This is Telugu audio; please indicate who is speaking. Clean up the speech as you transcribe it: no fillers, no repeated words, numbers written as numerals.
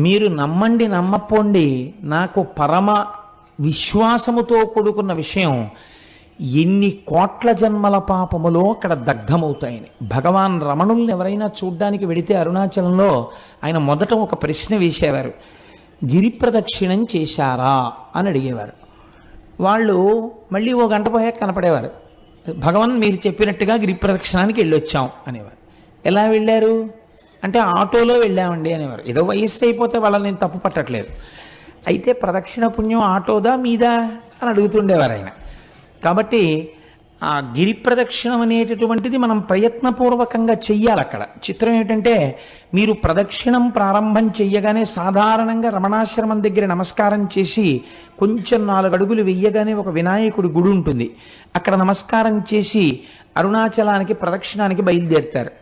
Speaker 1: మీరు నమ్మండి నమ్మపోండి, నాకు పరమ విశ్వాసముతో కూడుకున్న విషయం, ఎన్ని కోట్ల జన్మల పాపములో అక్కడ దగ్ధమవుతాయని. భగవాన్ రమణుల్ని ఎవరైనా చూడ్డానికి వెడితే అరుణాచలంలో ఆయన మొదట ఒక ప్రశ్న వేసేవారు, గిరి ప్రదక్షిణం చేశారా అని అడిగేవారు. వాళ్ళు మళ్ళీ ఓ గంట పోయాక కనపడేవారు, భగవాన్ మీరు చెప్పినట్టుగా గిరి ప్రదక్షిణానికి వెళ్ళొచ్చాం అనేవారు. ఎలా వెళ్ళారు అంటే ఆటోలో వెళ్ళామండి అనేవారు. ఏదో వయస్సు అయిపోతే వాళ్ళని నేను తప్పు పట్టట్లేదు, అయితే ప్రదక్షిణ పుణ్యం ఆటోదా మీదా అని అడుగుతుండేవారు ఆయన. కాబట్టి ఆ గిరి ప్రదక్షిణం అనేటటువంటిది మనం ప్రయత్నపూర్వకంగా చెయ్యాలి. అక్కడ చిత్రం ఏమిటంటే, మీరు ప్రదక్షిణం ప్రారంభం చెయ్యగానే సాధారణంగా రమణాశ్రమం దగ్గర నమస్కారం చేసి కొంచెం 4 అడుగులు వెయ్యగానే ఒక వినాయకుడి గుడి ఉంటుంది, అక్కడ నమస్కారం చేసి అరుణాచలానికి ప్రదక్షిణానికి బయలుదేరుతారు.